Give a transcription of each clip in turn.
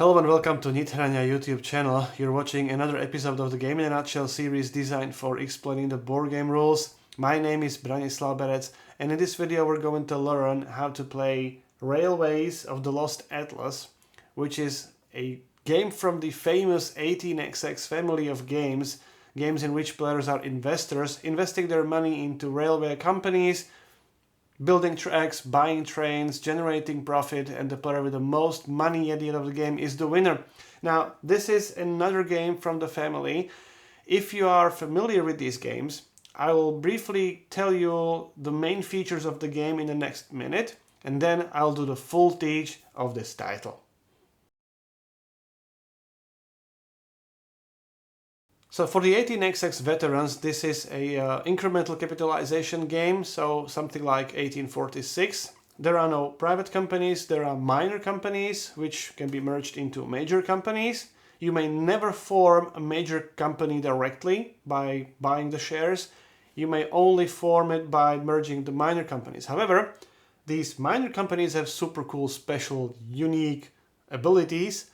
Hello and welcome to Nithrania YouTube channel. You're watching another episode of the Game in a Nutshell series designed for explaining the board game rules. My name is Branislav Berec, and in this video we're going to learn how to play Railways of the Lost Atlas, which is a game from the famous 18xx family of games in which players are investors, investing their money into railway companies, building tracks, buying trains, generating profit, and the player with the most money at the end of the game is the winner. Now, this is another game from the family. If you are familiar with these games, I will briefly tell you the main features of the game in the next minute, and then I'll do the full teach of this title. So for the 18xx veterans, this is a incremental capitalization game, so something like 1846. There are no private companies, there are minor companies which can be merged into major companies. You may never form a major company directly by buying the shares. You may only form it by merging the minor companies. However, these minor companies have super cool, special, unique abilities.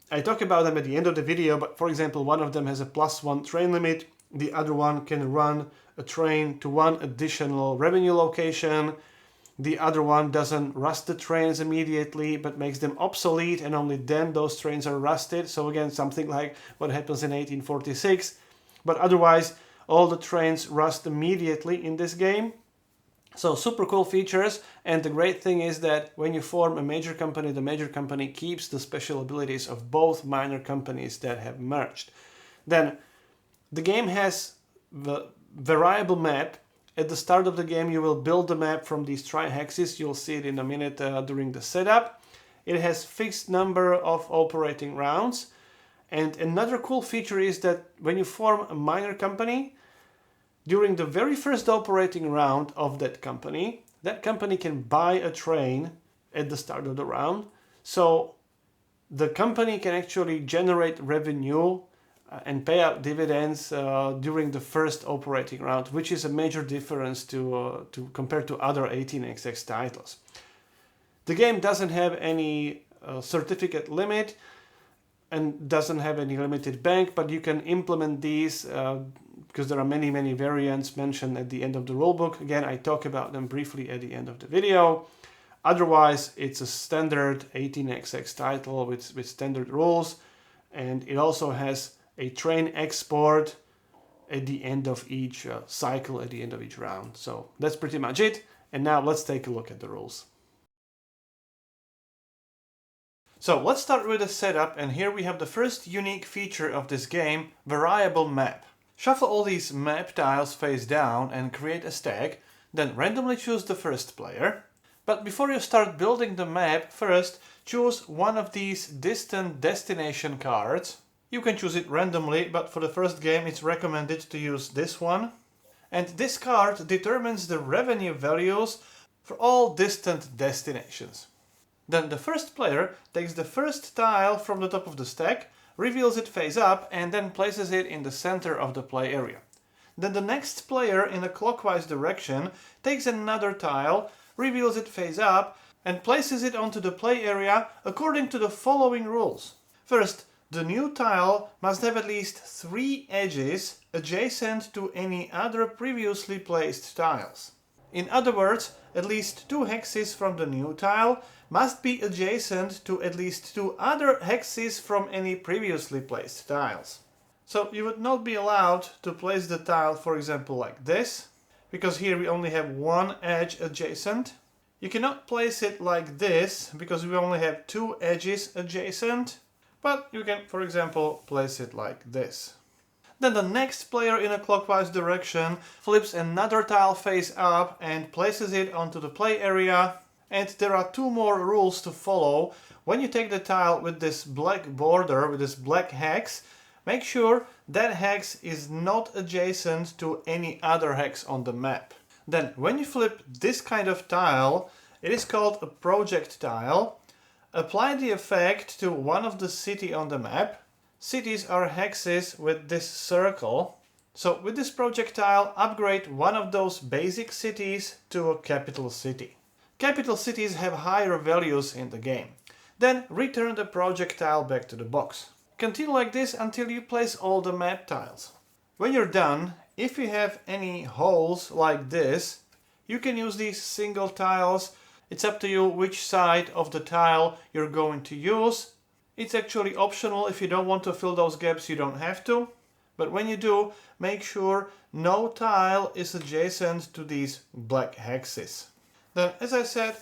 I talk about them at the end of the video, but for example, one of them has a +1 train limit, the other one can run a train to one additional revenue location, the other one doesn't rust the trains immediately, but makes them obsolete, and only then those trains are rusted. So again, something like what happens in 1846, but otherwise all the trains rust immediately in this game. So super cool features, and the great thing is that when you form a major company, the major company keeps the special abilities of both minor companies that have merged. Then the game has the variable map. At the start of the game you will build the map from these tri-hexes. You'll see it in a minute during the setup. It has fixed number of operating rounds, and another cool feature is that when you form a minor company, during the very first operating round of that company can buy a train at the start of the round. So the company can actually generate revenue and pay out dividends during the first operating round, which is a major difference to compared to other 18xx titles. The game doesn't have any certificate limit and doesn't have any limited bank, but you can implement these because there are many variants mentioned at the end of the rulebook. Again, I talk about them briefly at the end of the video. Otherwise, it's a standard 18xx title with standard rules, and it also has a train export at the end of each cycle, at the end of each round. So that's pretty much it. And now let's take a look at the rules. So let's start with the setup, and here we have the first unique feature of this game, variable map. Shuffle all these map tiles face down and create a stack, then randomly choose the first player. But before you start building the map, first choose one of these distant destination cards. You can choose it randomly, but for the first game it's recommended to use this one. And this card determines the revenue values for all distant destinations. Then the first player takes the first tile from the top of the stack, reveals it face up, and then places it in the center of the play area. Then the next player in a clockwise direction takes another tile, reveals it face up, and places it onto the play area according to the following rules. First, the new tile must have at least 3 edges adjacent to any other previously placed tiles. In other words, at least 2 hexes from the new tile must be adjacent to at least 2 other hexes from any previously placed tiles. So you would not be allowed to place the tile, for example, like this, because here we only have 1 edge adjacent. You cannot place it like this, because we only have 2 edges adjacent, but you can, for example, place it like this. Then the next player in a clockwise direction flips another tile face up and places it onto the play area. And there are 2 more rules to follow. When you take the tile with this black border, with this black hex, make sure that hex is not adjacent to any other hex on the map. Then when you flip this kind of tile, it is called a project tile. Apply the effect to one of the city on the map. Cities are hexes with this circle. So with this projectile, upgrade one of those basic cities to a capital city. Capital cities have higher values in the game. Then return the project tile back to the box. Continue like this until you place all the map tiles. When you're done, if you have any holes like this, you can use these single tiles. It's up to you which side of the tile you're going to use. It's actually optional. If you don't want to fill those gaps, you don't have to. But when you do, make sure no tile is adjacent to these black hexes. Then, as I said,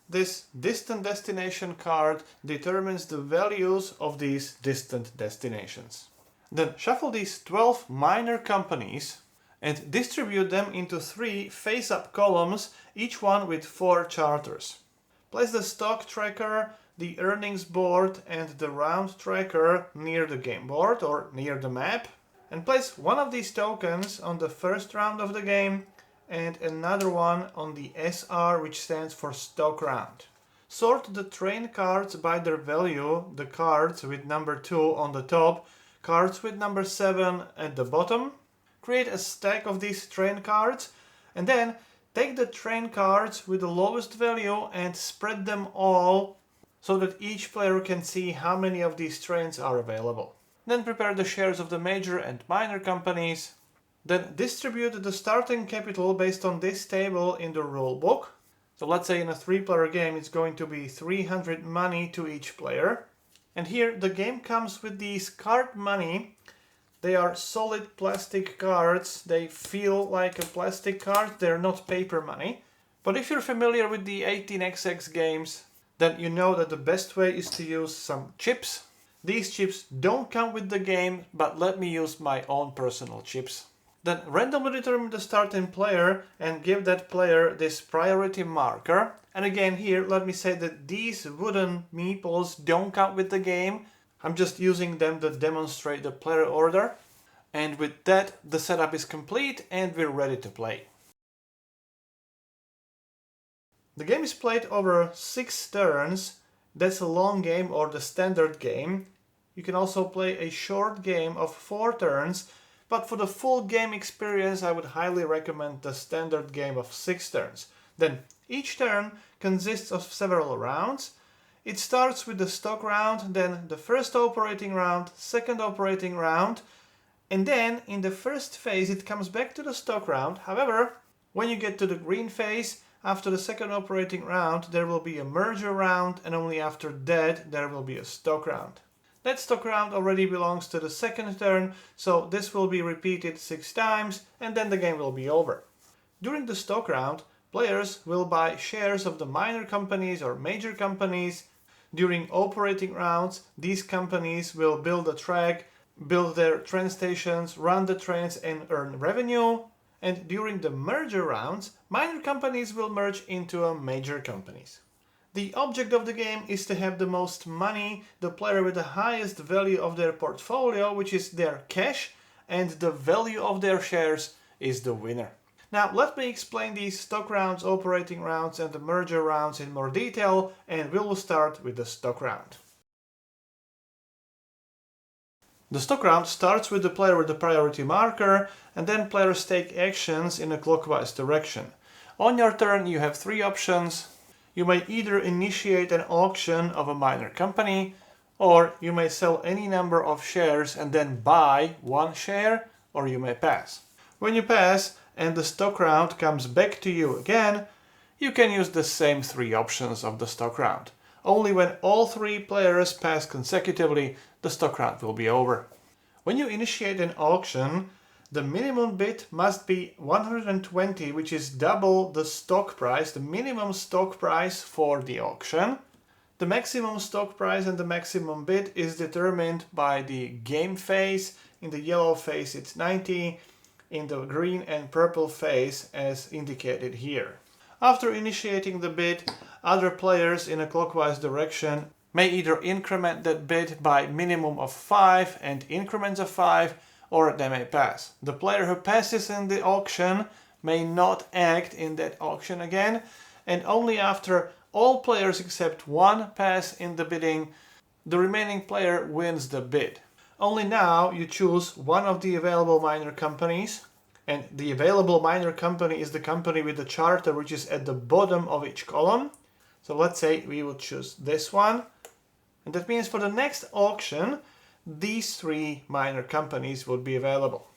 this distant destination card determines the values of these distant destinations. Then shuffle these 12 minor companies and distribute them into 3 face-up columns, each one with 4 charters. Place the stock tracker, the earnings board and the round tracker near the game board or near the map, and place one of these tokens on the first round of the game and another one on the SR, which stands for stock round. Sort the train cards by their value, the cards with number 2 on the top, cards with number 7 at the bottom. Create a stack of these train cards and then take the train cards with the lowest value and spread them all so that each player can see how many of these trains are available. Then prepare the shares of the major and minor companies. Then distribute the starting capital based on this table in the rule book. So let's say in a 3-player game it's going to be 300 money to each player. And here the game comes with these card money. They are solid plastic cards. They feel like a plastic card. They're not paper money. But if you're familiar with the 18xx games, then you know that the best way is to use some chips. These chips don't come with the game, but let me use my own personal chips. Then randomly determine the starting player and give that player this priority marker. And again here, let me say that these wooden meeples don't come with the game. I'm just using them to demonstrate the player order. And with that, the setup is complete and we're ready to play. The game is played over 6 turns. That's a long game or the standard game. You can also play a short game of 4 turns, but for the full game experience I would highly recommend the standard game of 6 turns. Then each turn consists of several rounds. It starts with the stock round, then the first operating round, second operating round, and then in the first phase it comes back to the stock round. However, when you get to the green phase, after the second operating round there will be a merger round, and only after that there will be a stock round. That stock round already belongs to the second turn, so this will be repeated 6 times and then the game will be over. During the stock round, players will buy shares of the minor companies or major companies. During operating rounds, these companies will build a track, build their train stations, run the trains and earn revenue. And during the merger rounds, minor companies will merge into major companies. The object of the game is to have the most money, the player with the highest value of their portfolio, which is their cash, and the value of their shares is the winner. Now let me explain these stock rounds, operating rounds and the merger rounds in more detail, and we will start with the stock round. The stock round starts with the player with the priority marker, and then players take actions in a clockwise direction. On your turn you have 3 options. You may either initiate an auction of a minor company, or you may sell any number of shares and then buy 1 share, or you may pass. When you pass and the stock round comes back to you again, you can use the same 3 options of the stock round. Only when all 3 players pass consecutively, the stock round will be over. When you initiate an auction, the minimum bid must be 120, which is double the stock price, the minimum stock price for the auction. The maximum stock price and the maximum bid is determined by the game phase. In the yellow phase it's 90, in the green and purple phase as indicated here. After initiating the bid, other players in a clockwise direction may either increment that bid by minimum of 5 and increments of 5, or they may pass. The player who passes in the auction may not act in that auction again, and only after all players except 1 pass in the bidding, the remaining player wins the bid. Only now you choose one of the available minor companies, and the available minor company is the company with the charter which is at the bottom of each column. So let's say we would choose this one, And that means for the next auction, these 3 minor companies would be available.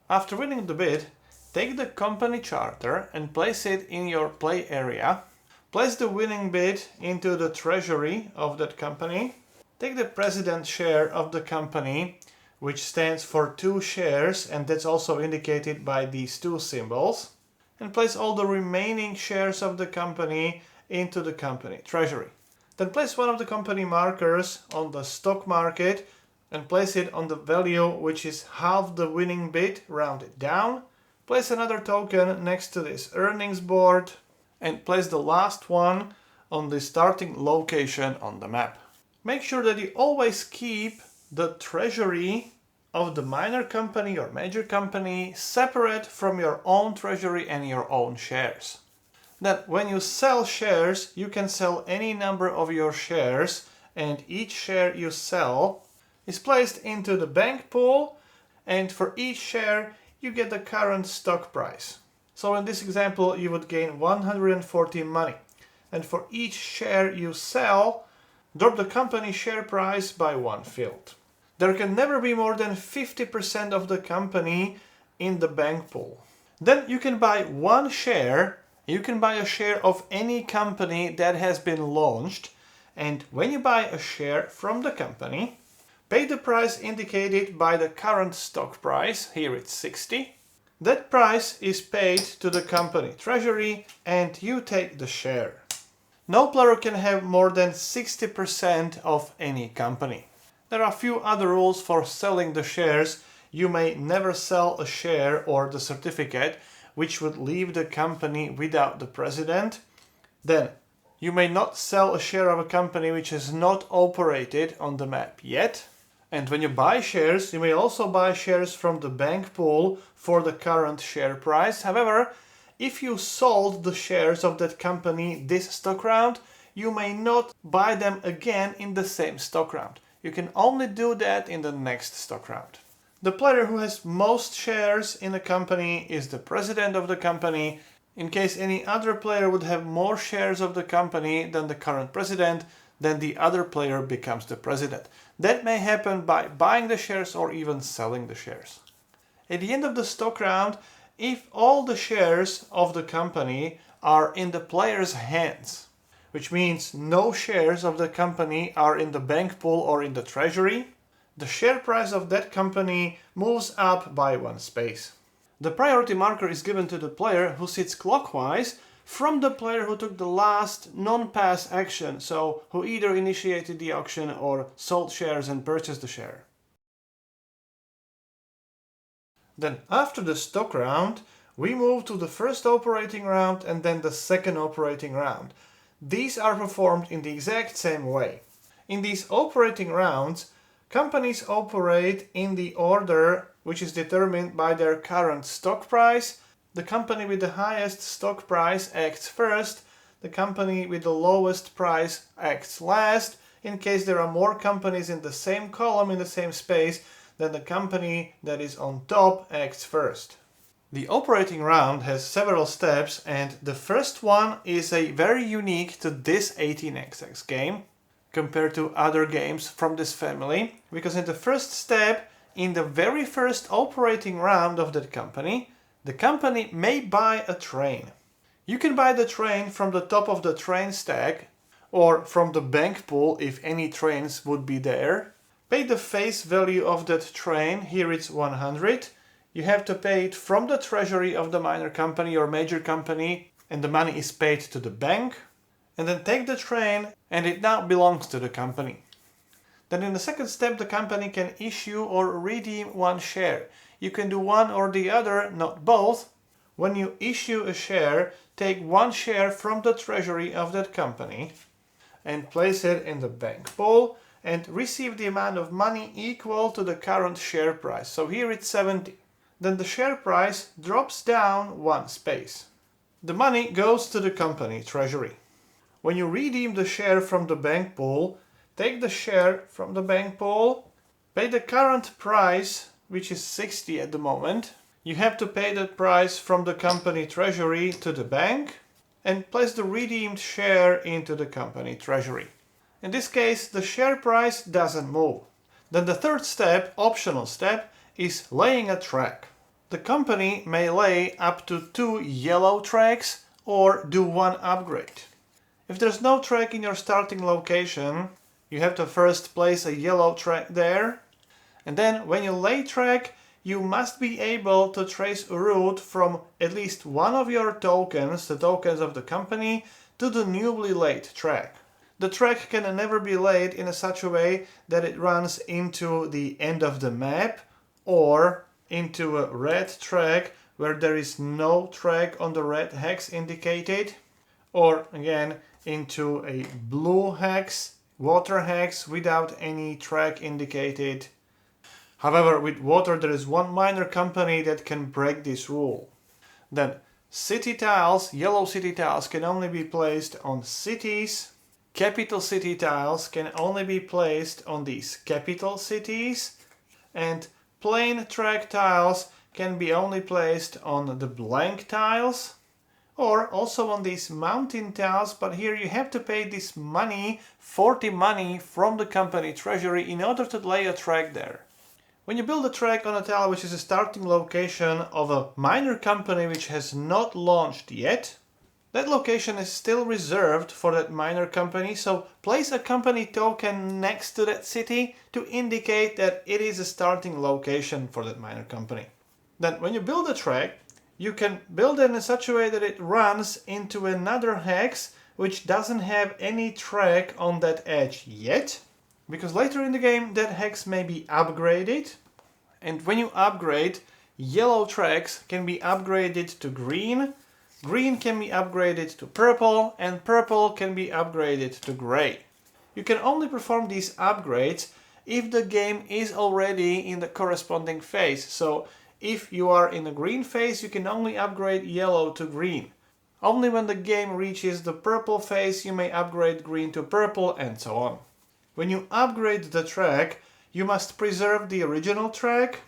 After winning the bid, take the company charter and place it in your play area. Place the winning bid into the treasury of that company. Take the president share of the company, which stands for 2 shares, and that's also indicated by these 2 symbols, and place all the remaining shares of the company into the company treasury. Then place one of the company markers on the stock market and place it on the value which is half the winning bid, rounded down. Place another token next to this earnings board and place the last one on the starting location on the map. Make sure that you always keep the treasury of the minor company or major company separate from your own treasury and your own shares. Then when you sell shares, you can sell any number of your shares, and each share you sell is placed into the bank pool, and for each share you get the current stock price. So in this example you would gain 140 money, and for each share you sell, drop the company share price by 1 field. There can never be more than 50% of the company in the bank pool. Then you can buy 1 share. You can buy a share of any company that has been launched, and when you buy a share from the company, pay the price indicated by the current stock price, here it's 60. That price is paid to the company treasury and you take the share. No player can have more than 60% of any company. There are a few other rules for selling the shares. You may never sell a share or the certificate which would leave the company without the president. Then, you may not sell a share of a company which has not operated on the map yet. And when you buy shares, you may also buy shares from the bank pool for the current share price. However, if you sold the shares of that company this stock round, you may not buy them again in the same stock round. You can only do that in the next stock round. The player who has most shares in a company is the president of the company. In case any other player would have more shares of the company than the current president, then the other player becomes the president. That may happen by buying the shares or even selling the shares. At the end of the stock round, if all the shares of the company are in the player's hands, which means no shares of the company are in the bank pool or in the treasury, the share price of that company moves up by 1 space. The priority marker is given to the player who sits clockwise from the player who took the last non-pass action, so who either initiated the auction or sold shares and purchased the share. Then after the stock round, we move to the first operating round and then the second operating round. These are performed in the exact same way. In these operating rounds, companies operate in the order which is determined by their current stock price. The company with the highest stock price acts first, the company with the lowest price acts last. In case there are more companies in the same column, in the same space, then the company that is on top acts first. The operating round has several steps, and the first one is very unique to this 18xx game compared to other games from this family, because in the first step, in the very first operating round of that company, the company may buy a train. You can buy the train from the top of the train stack or from the bank pool if any trains would be there. Pay the face value of that train, here it's 100. You have to pay it from the treasury of the minor company or major company, and the money is paid to the bank. And then take the train and it now belongs to the company. Then in the second step, the company can issue or redeem one share. You can do one or the other, not both. When you issue a share, take one share from the treasury of that company and place it in the bank pool and receive the amount of money equal to the current share price. So here it's 70. Then the share price drops down 1 space. The money goes to the company treasury. When you redeem the share from the bank pool, take the share from the bank pool, pay the current price, which is 60 at the moment. You have to pay that price from the company treasury to the bank and place the redeemed share into the company treasury. In this case, the share price doesn't move. Then the third step, optional step, is laying a track. The company may lay up to 2 yellow tracks or do one upgrade. If there's no track in your starting location, you have to first place a yellow track there, and then when you lay track, you must be able to trace a route from at least one of your tokens, the tokens of the company, to the newly laid track. The track can never be laid in such a way that it runs into the end of the map or into a red track where there is no track on the red hex indicated, or again into a blue hex, water hex without any track indicated. However, with water there is one minor company that can break this rule. Then city tiles, yellow city tiles, can only be placed on cities. Capital city tiles can only be placed on these capital cities, and plain track tiles can be only placed on the blank tiles, or also on these mountain tiles, but here you have to pay this money, 40 money from the company treasury in order to lay a track there. When you build a track on a tile which is a starting location of a minor company which has not launched yet, that location is still reserved for that minor company, so place a company token next to that city to indicate that it is a starting location for that minor company. Then when you build a track, you can build it in such a way that it runs into another hex which doesn't have any track on that edge yet, because later in the game that hex may be upgraded, and when you upgrade, yellow tracks can be upgraded to green, green can be upgraded to purple, and purple can be upgraded to gray. You can only perform these upgrades if the game is already in the corresponding phase. So if you are in the green phase, you can only upgrade yellow to green. Only when the game reaches the purple phase, you may upgrade green to purple, and so on. When you upgrade the track, you must preserve the original track,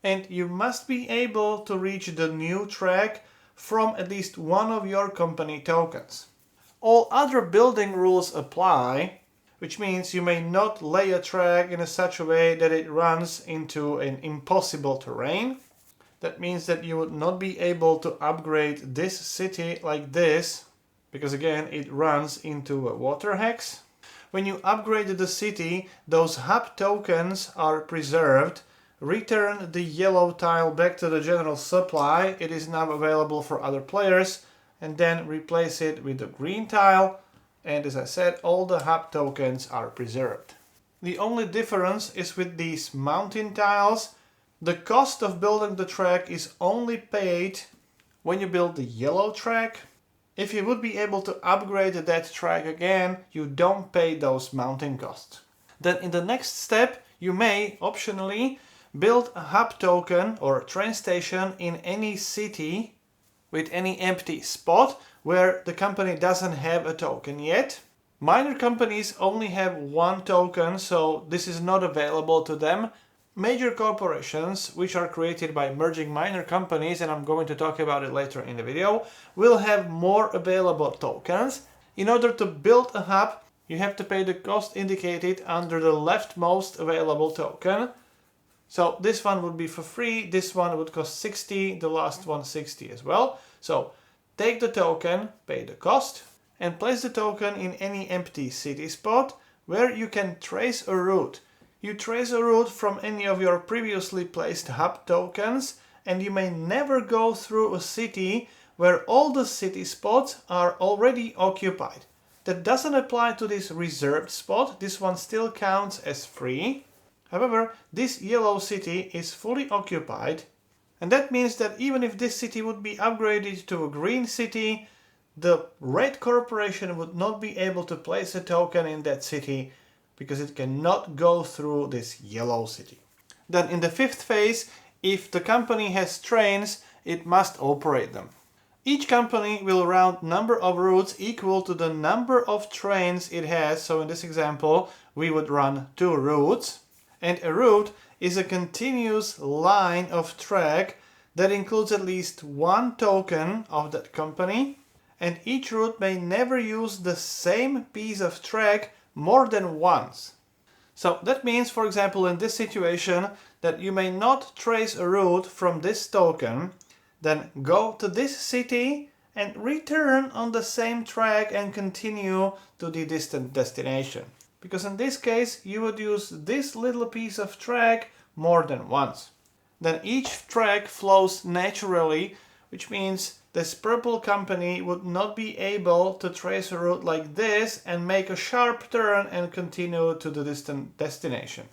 and you must be able to reach the new track from at least one of your company tokens. All other building rules apply, which means you may not lay a track in such a way that it runs into an impossible terrain. That means that you would not be able to upgrade this city like this, because again it runs into a water hex. When you upgrade the city, those hub tokens are preserved. Return the yellow tile back to the general supply, it is now available for other players, and then replace it with the green tile, and as I said, all the hub tokens are preserved. The only difference is with these mountain tiles. The cost of building the track is only paid when you build the yellow track. If you would be able to upgrade that track again, you don't pay those mountain costs. Then in the next step, you may optionally build a hub token or train station in any city with any empty spot where the company doesn't have a token yet. Minor companies only have one token, so this is not available to them. Major corporations, which are created by merging minor companies, and I'm going to talk about it later in the video, will have more available tokens. In order to build a hub, you have to pay the cost indicated under the leftmost available token. So this one would be for free, this one would cost 60, the last one 60 as well. So take the token, pay the cost, and place the token in any empty city spot where you can trace a route. You trace a route from any of your previously placed hub tokens, and you may never go through a city where all the city spots are already occupied. That doesn't apply to this reserved spot, this one still counts as free. However, this yellow city is fully occupied, and that means that even if this city would be upgraded to a green city, the red corporation would not be able to place a token in that city because it cannot go through this yellow city. Then in the fifth phase, if the company has trains, it must operate them. Each company will round number of routes equal to the number of trains it has. So in this example, we would run 2 routes. And a route is a continuous line of track that includes at least one token of that company. And each route may never use the same piece of track more than once. So that means, for example, in this situation, that you may not trace a route from this token, then go to this city and return on the same track and continue to the distant destination. Because in this case, you would use this little piece of track more than once. Then each track flows naturally, which means this purple company would not be able to trace a route like this and make a sharp turn and continue to the distant destination.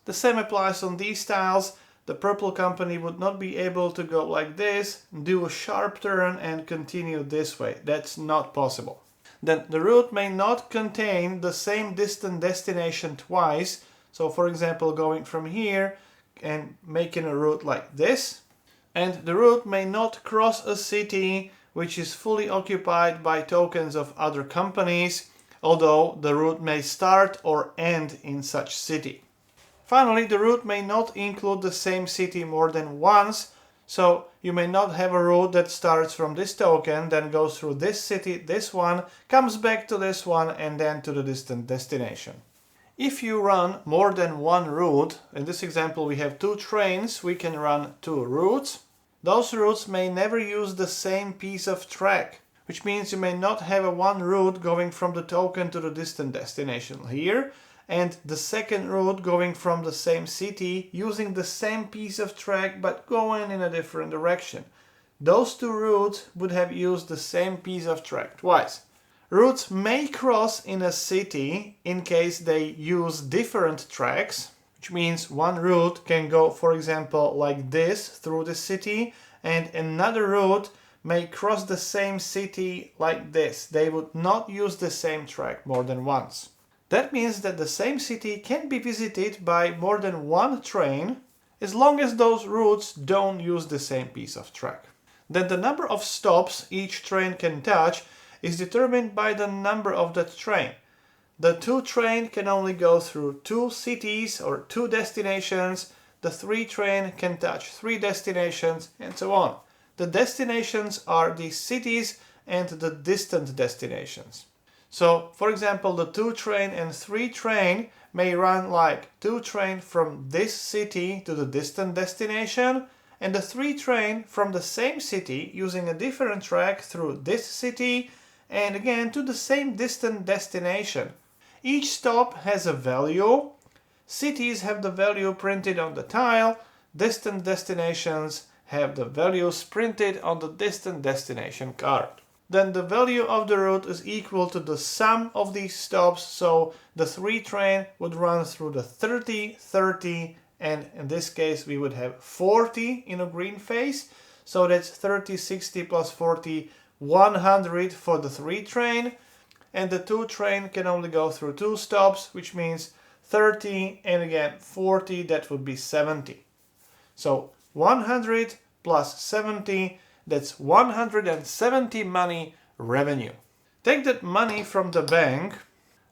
The same applies on these tiles. The purple company would not be able to go like this, do a sharp turn and continue this way. That's not possible. Then the route may not contain the same distant destination twice. So for example, going from here and making a route like this. And the route may not cross a city which is fully occupied by tokens of other companies, although the route may start or end in such city. Finally, the route may not include the same city more than once, so you may not have a route that starts from this token, then goes through this city, this one, comes back to this one, and then to the distant destination. If you run more than one route, in this example we have 2 trains, we can run 2 routes. Those routes may never use the same piece of track, which means you may not have a one route going from the token to the distant destination here, and the second route going from the same city using the same piece of track but going in a different direction. Those 2 routes would have used the same piece of track twice. Routes may cross in a city in case they use different tracks, which means one route can go, for example, like this through the city, and another route may cross the same city like this. They would not use the same track more than once. That means that the same city can be visited by more than one train as long as those routes don't use the same piece of track. Then the number of stops each train can touch is determined by the number of that train. The 2 train can only go through 2 cities or 2 destinations. The 3 train can touch 3 destinations, and so on. The destinations are the cities and the distant destinations. So, for example, the 2 train and 3 train may run like 2 train from this city to the distant destination, and the 3 train from the same city using a different track through this city and again to the same distant destination. Each stop has a value. Cities have the value printed on the tile. Distant destinations have the values printed on the distant destination card. Then the value of the route is equal to the sum of these stops, so the 3 train would run through the 30, 30, and in this case we would have 40 in a green phase, so that's 30, 60 plus 40, 100 for the 3 train, and the 2 train can only go through 2 stops, which means 30 and again 40, that would be 70. So 100 plus 70, that's 170 money revenue. Take that money from the bank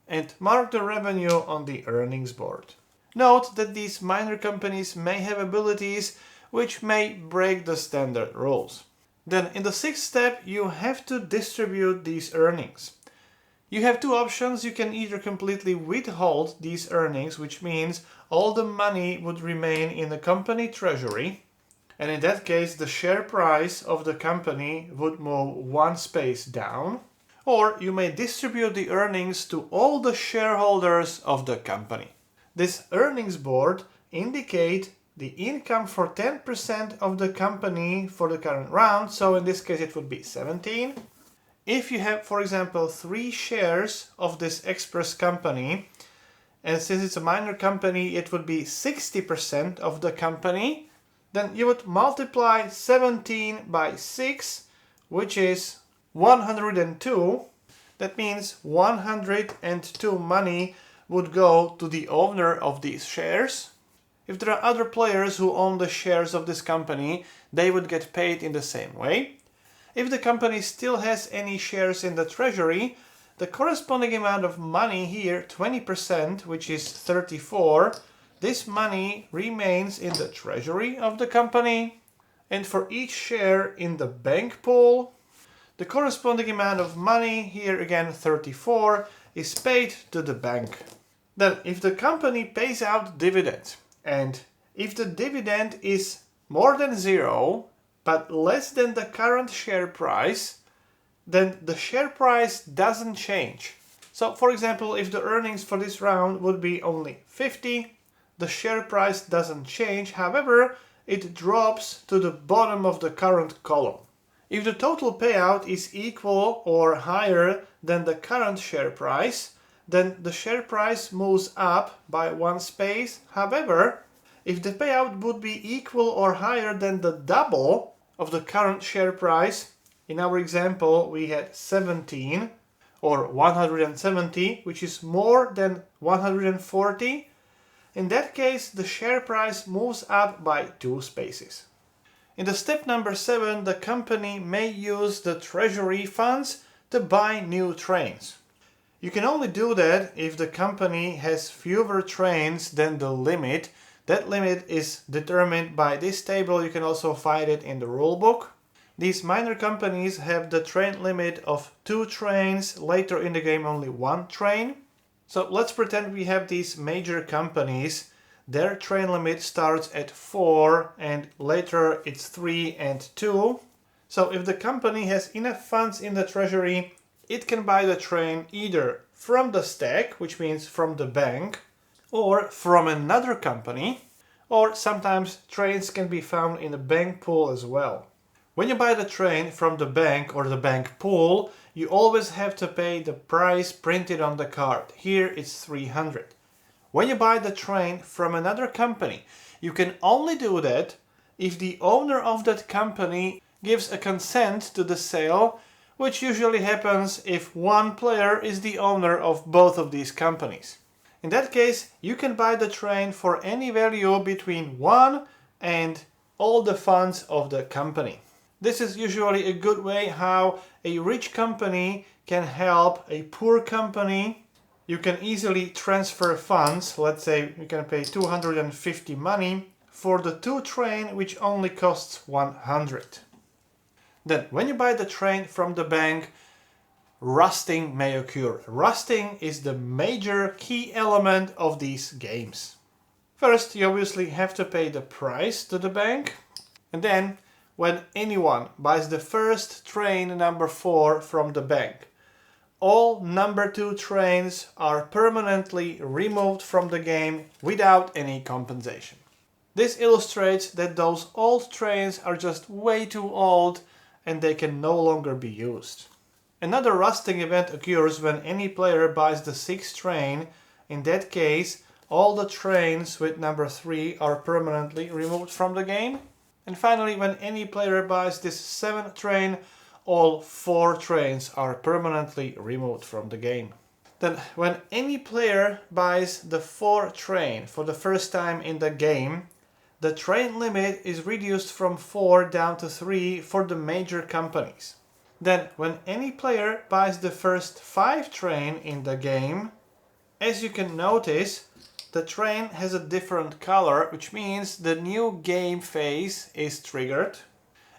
and mark the revenue on the earnings board. Note that these minor companies may have abilities which may break the standard rules. Then in the 6th step you have to distribute these earnings. You have 2 options. You can either completely withhold these earnings, which means all the money would remain in the company treasury, and in that case the share price of the company would move 1 space down, or you may distribute the earnings to all the shareholders of the company. This earnings board indicates the income for 10% of the company for the current round, so in this case it would be 17. If you have, for example, 3 shares of this express company, and since it's a minor company, it would be 60% of the company, then you would multiply 17 by 6, which is 102. That means 102 money would go to the owner of these shares. If there are other players who own the shares of this company, they would get paid in the same way. If the company still has any shares in the treasury, the corresponding amount of money here, 20%, which is 34, this money remains in the treasury of the company. And for each share in the bank pool, the corresponding amount of money, here again 34, is paid to the bank. Then if the company pays out dividends and if the dividend is more than 0 but less than the current share price, then the share price doesn't change. So for example, if the earnings for this round would be only 50, the share price doesn't change, however, it drops to the bottom of the current column. If the total payout is equal or higher than the current share price, then the share price moves up by 1 space. However, if the payout would be equal or higher than the double of the current share price, in our example we had 17 or 170, which is more than 140, in that case the share price moves up by 2 spaces. In the step number 7, the company may use the treasury funds to buy new trains. You can only do that if the company has fewer trains than the limit. That limit is determined by this table. You can also find it in the rulebook. These minor companies have the train limit of 2 trains, later in the game only 1 train. So let's pretend we have these major companies. Their train limit starts at 4 and later it's 3 and 2. So if the company has enough funds in the treasury, it can buy the train either from the stack, which means from the bank, or from another company, or sometimes trains can be found in a bank pool as well. When you buy the train from the bank or the bank pool, you always have to pay the price printed on the card. Here it's 300. When you buy the train from another company, you can only do that if the owner of that company gives a consent to the sale, which usually happens if one player is the owner of both of these companies. In that case, you can buy the train for any value between 1 and all the funds of the company. This is usually a good way how a rich company can help a poor company. You can easily transfer funds. Let's say you can pay 250 money for the 2 train, which only costs 100. Then when you buy the train from the bank, rusting may occur. Rusting is the major key element of these games. First, you obviously have to pay the price to the bank, and then when anyone buys the first train number 4 from the bank, all number 2 trains are permanently removed from the game without any compensation. This illustrates that those old trains are just way too old and they can no longer be used. Another rusting event occurs when any player buys the 6th train. In that case, all the trains with number 3 are permanently removed from the game. And finally, when any player buys this 7th train, all 4 trains are permanently removed from the game. Then, when any player buys the 4th train for the first time in the game, the train limit is reduced from 4 down to 3 for the major companies. Then, when any player buys the first 5 train in the game, as you can notice, the train has a different color, which means the new game phase is triggered.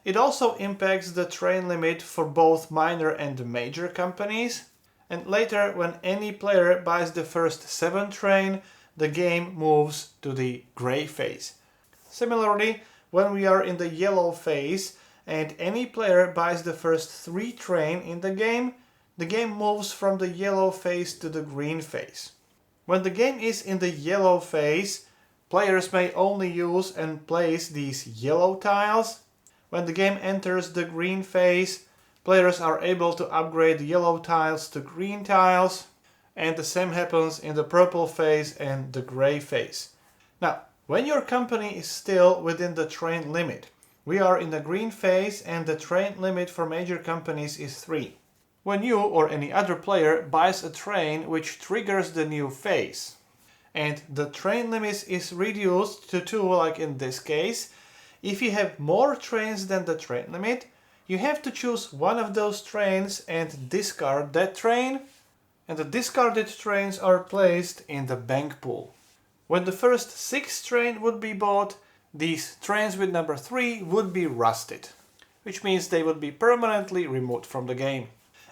It also impacts the train limit for both minor and major companies. And later, when any player buys the first 7 train, the game moves to the gray phase. Similarly, when we are in the yellow phase and any player buys the first 3 train in the game moves from the yellow phase to the green phase. When the game is in the yellow phase, players may only use and place these yellow tiles. When the game enters the green phase, players are able to upgrade yellow tiles to green tiles, and the same happens in the purple phase and the gray phase. Now, when your company is still within the train limit, we are in the green phase and the train limit for major companies is 3. When you or any other player buys a train which triggers the new phase, and the train limit is reduced to 2, like in this case, if you have more trains than the train limit, you have to choose one of those trains and discard that train, and the discarded trains are placed in the bank pool. When the first 6 train would be bought, these trains with number 3 would be rusted, which means they would be permanently removed from the game.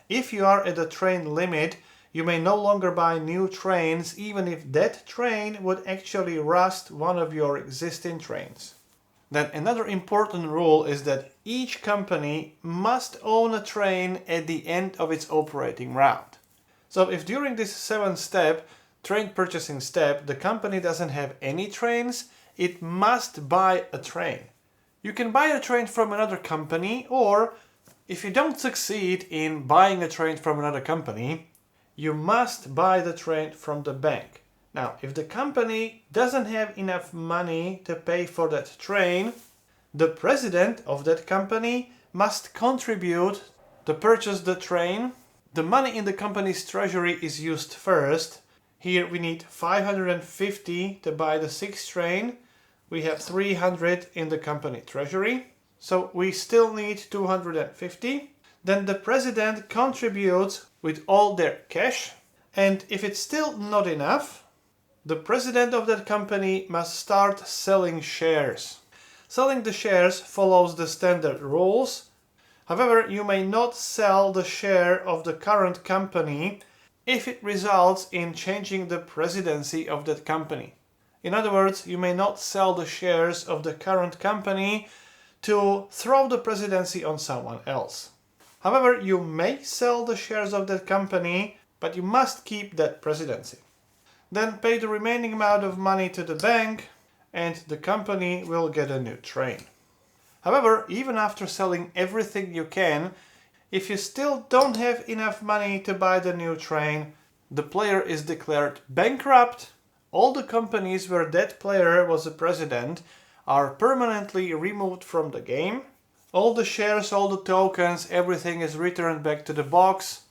If you are at the train limit, You may no longer buy new trains even if that train would actually rust one of your existing trains. Then another important rule is that each company must own a train at the end of its operating round. So if during this 7th train purchasing step, the company doesn't have any trains, it must buy a train. You can buy a train from another company, or if you don't succeed in buying a train from another company, you must buy the train from the bank. Now, if the company doesn't have enough money to pay for that train, the president of that company must contribute to purchase the train. The money in the company's treasury is used first. Here we need 550 to buy the 6th train. We have 300 in the company treasury. So we still need 250. Then the president contributes with all their cash. And if it's still not enough, the president of that company must start selling shares. Selling the shares follows the standard rules. However, you may not sell the share of the current company if it results in changing the presidency of that company. In other words, you may not sell the shares of the current company to throw the presidency on someone else. However, you may sell the shares of that company, but you must keep that presidency. Then pay the remaining amount of money to the bank and the company will get a new train. However, even after selling everything you can, if you still don't have enough money to buy the new train, the player is declared bankrupt. All the companies where that player was a president are permanently removed from the game. All the shares, all the tokens, everything is returned back to the box.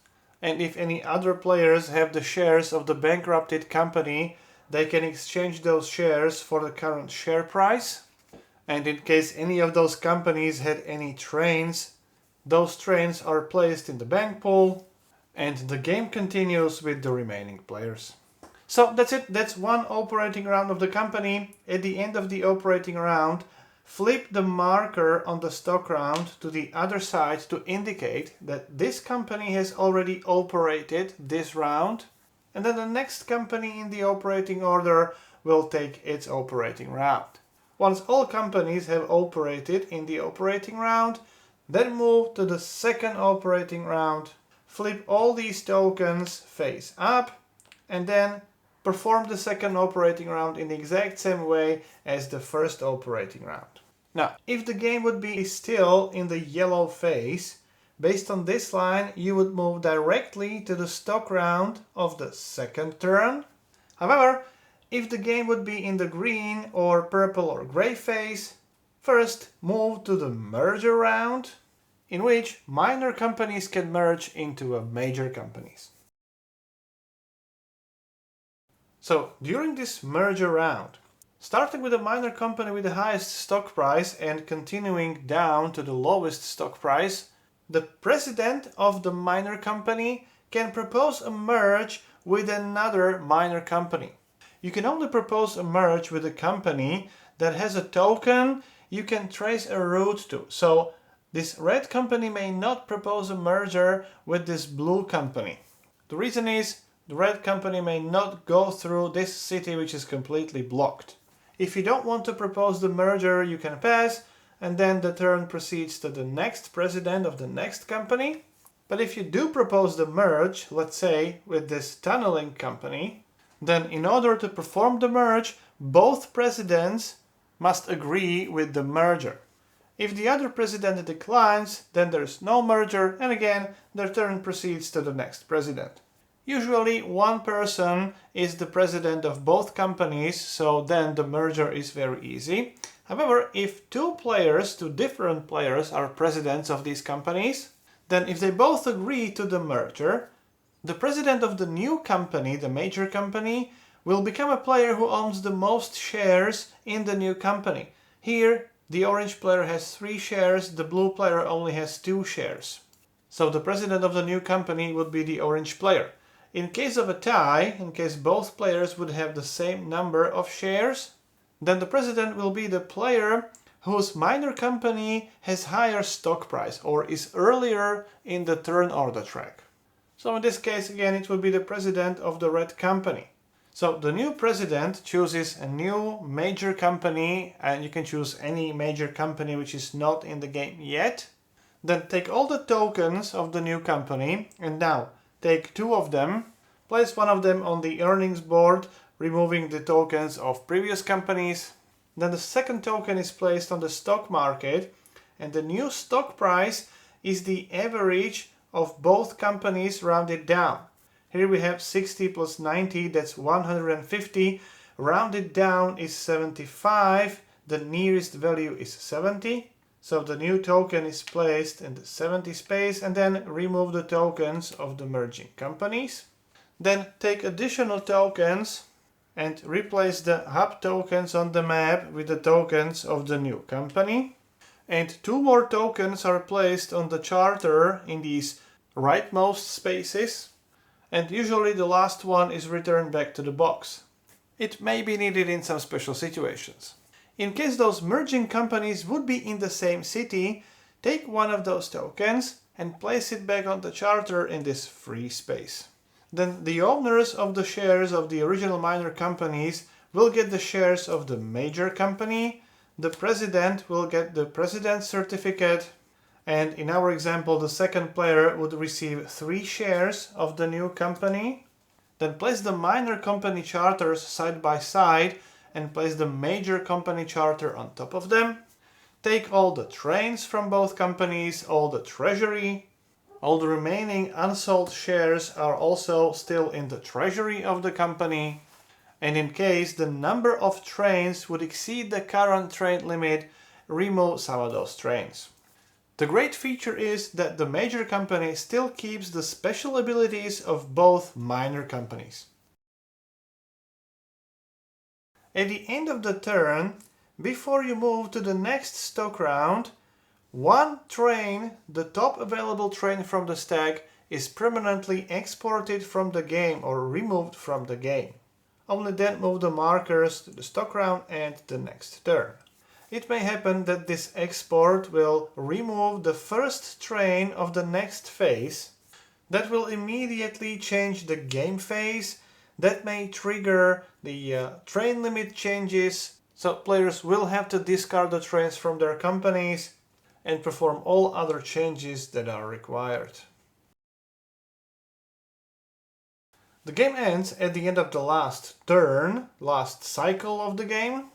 And if any other players have the shares of the bankrupted company, they can exchange those shares for the current share price. And in case any of those companies had any trains, those trains are placed in the bank pool and the game continues with the remaining players. So that's it. That's one operating round of the company. At the end of the operating round, flip the marker on the stock round to the other side to indicate that this company has already operated this round, and then the next company in the operating order will take its operating round. Once all companies have operated in the operating round, then move to the second operating round, flip all these tokens face up, and then perform the second operating round in the exact same way as the first operating round. Now, if the game would be still in the yellow phase, based on this line, you would move directly to the stock round of the second turn. However, if the game would be in the green or purple or gray phase, first move to the merger round, in which minor companies can merge into major companies. So, during this merger round, starting with a minor company with the highest stock price and continuing down to the lowest stock price, the president of the minor company can propose a merge with another minor company. You can only propose a merge with a company that has a token you can trace a route to. So this red company may not propose a merger with this blue company. The reason is the red company may not go through this city which is completely blocked. If you don't want to propose the merger, you can pass, and then the turn proceeds to the next president of the next company. But if you do propose the merge, let's say with this tunneling company, then in order to perform the merge, both presidents must agree with the merger. If the other president declines, then there's no merger, and again, their turn proceeds to the next president. Usually one person is the president of both companies, so then the merger is very easy. However, if two different players are presidents of these companies, then if they both agree to the merger, the president of the new company, the major company, will become a player who owns the most shares in the new company. Here, the orange player has 3 shares, the blue player only has 2 shares. So the president of the new company would be the orange player. In case of a tie, in case both players would have the same number of shares, then the president will be the player whose minor company has higher stock price or is earlier in the turn order track. So in this case, again, it will be the president of the red company. So the new president chooses a new major company, and you can choose any major company which is not in the game yet. Then take all the tokens of the new company, and now take 2 of them, place one of them on the earnings board, removing the tokens of previous companies. Then the second token is placed on the stock market, and the new stock price is the average of both companies rounded down. Here we have 60 plus 90, that's 150. Rounded down is 75. The nearest value is 70. So the new token is placed in the 70 space, and then remove the tokens of the merging companies. Then take additional tokens and replace the hub tokens on the map with the tokens of the new company. And 2 more tokens are placed on the charter in these rightmost spaces. And usually the last one is returned back to the box. It may be needed in some special situations. In case those merging companies would be in the same city, take one of those tokens and place it back on the charter in this free space. Then the owners of the shares of the original minor companies will get the shares of the major company, the president will get the president's certificate, and in our example the second player would receive 3 shares of the new company. Then place the minor company charters side by side and place the major company charter on top of them. Take all the trains from both companies, all the treasury. All the remaining unsold shares are also still in the treasury of the company. And in case the number of trains would exceed the current train limit, remove some of those trains. The great feature is that the major company still keeps the special abilities of both minor companies. At the end of the turn, before you move to the next stock round, one train, the top available train from the stack, is permanently exported from the game or removed from the game. Only then move the markers to the stock round and the next turn. It may happen that this export will remove the first train of the next phase. That will immediately change the game phase. That may trigger the train limit changes. So players will have to discard the trains from their companies and perform all other changes that are required. The game ends at the end of the last turn, last cycle of the game,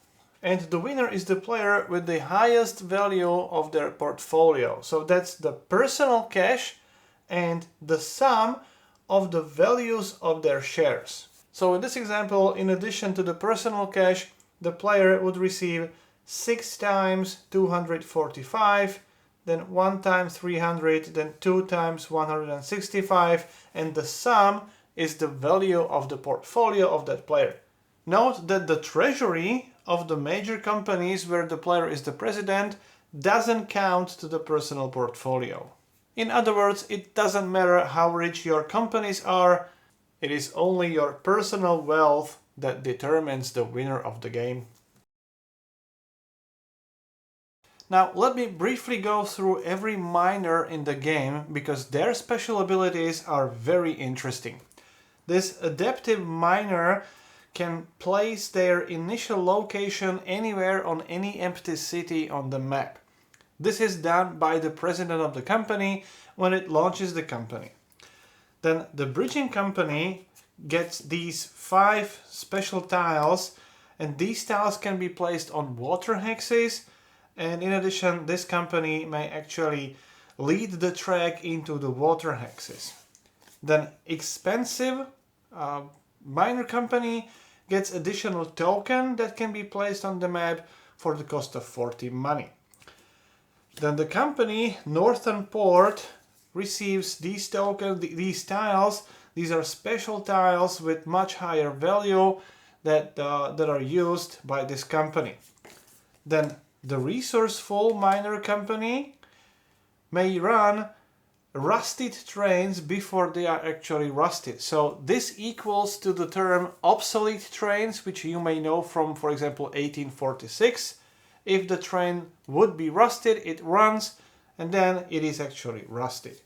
and the winner is the player with the highest value of their portfolio. So that's the personal cash and the sum of the values of their shares. So in this example, in addition to the personal cash, the player would receive 6 times 245, then 1 times 300, then 2 times 165, and the sum is the value of the portfolio of that player. Note that the treasury of the major companies where the player is the president doesn't count to the personal portfolio. In other words, it doesn't matter how rich your companies are, it is only your personal wealth that determines the winner of the game. Now let me briefly go through every miner in the game because their special abilities are very interesting. This adaptive miner can place their initial location anywhere on any empty city on the map. This is done by the president of the company when it launches the company. Then the bridging company gets these 5 special tiles, and these tiles can be placed on water hexes, and in addition this company may actually lead the track into the water hexes. Then expensive miner company gets additional token that can be placed on the map for the cost of 40 money. Then the company Northern Port receives these tokens, these tiles. These are special tiles with much higher value that are used by this company. Then the resourceful miner company may run rusted trains before they are actually rusted. So this equals to the term obsolete trains, which you may know from, for example, 1846. If the train would be rusted, it runs, and then it is actually rusted.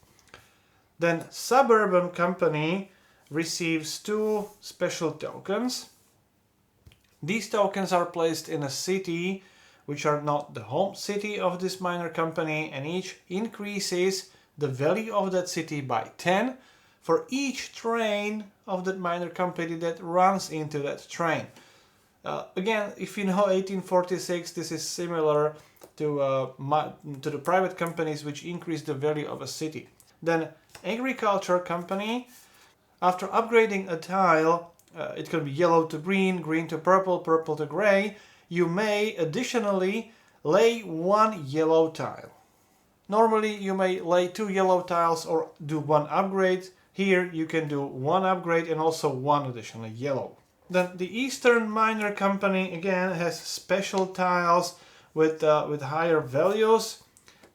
Then Suburban Company receives 2 special tokens. These tokens are placed in a city which are not the home city of this minor company, and each increases the value of that city by 10 for each train of that minor company that runs into that train. Again, if you know 1846, this is similar to the private companies which increase the value of a city. Then Agriculture Company, after upgrading a tile, it can be yellow to green, green to purple, purple to gray, you may additionally lay 1 yellow tile. Normally you may lay 2 yellow tiles or do 1 upgrade. Here you can do 1 upgrade and also 1 additional yellow. Then the Eastern Minor Company again has special tiles with higher values.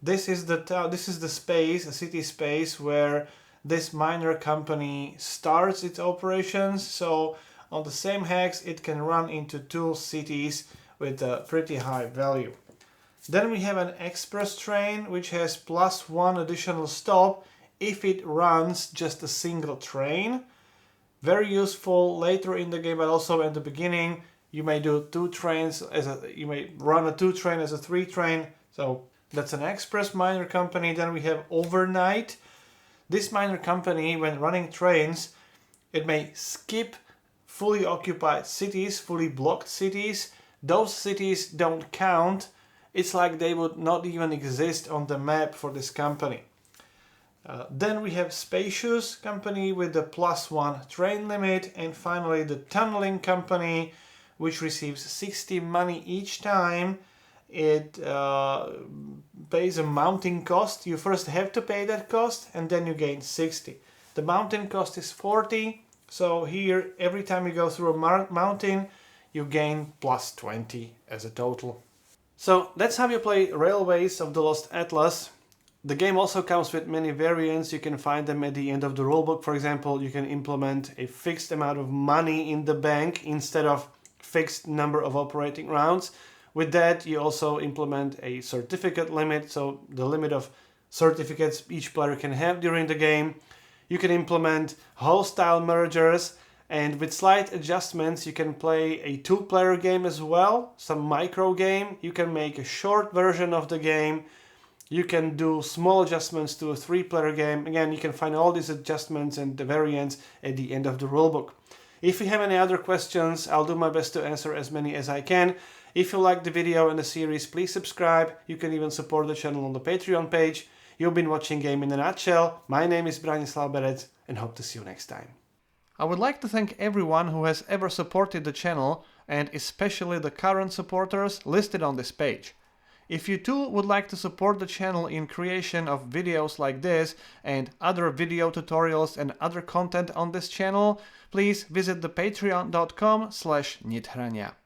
This is the space, a city space, where this minor company starts its operations. So on the same hex it can run into 2 cities with a pretty high value. Then we have an express train which has +1 additional stop if it runs just a single train. Very useful later in the game, but also at the beginning. You may do 2 trains you may run a 2 train as a 3 train. So that's an express minor company. Then we have overnight. This minor company, when running trains, it may skip fully occupied cities, fully blocked cities. Those cities don't count. It's like they would not even exist on the map for this company. Then we have Spacious Company with the +1 train limit, and finally the Tunneling Company, which receives 60 money each time it pays a mounting cost. You first have to pay that cost and then you gain 60. The mountain cost is 40, so here every time you go through a mountain you gain +20 as a total. So that's how you play Railways of the Lost Atlas. The game also comes with many variants. You can find them at the end of the rulebook. For example, you can implement a fixed amount of money in the bank instead of fixed number of operating rounds. With that, you also implement a certificate limit, so the limit of certificates each player can have during the game. You can implement hostile mergers, and with slight adjustments you can play a 2-player game as well, some micro game. You can make a short version of the game. You can do small adjustments to a 3-player game. Again, you can find all these adjustments and the variants at the end of the rulebook. If you have any other questions, I'll do my best to answer as many as I can. If you liked the video and the series, please subscribe. You can even support the channel on the Patreon page. You've been watching Game in a Nutshell. My name is Branislav Berec and hope to see you next time. I would like to thank everyone who has ever supported the channel, and especially the current supporters listed on this page. If you too would like to support the channel in creation of videos like this and other video tutorials and other content on this channel, please visit the patreon.com/Nithrania.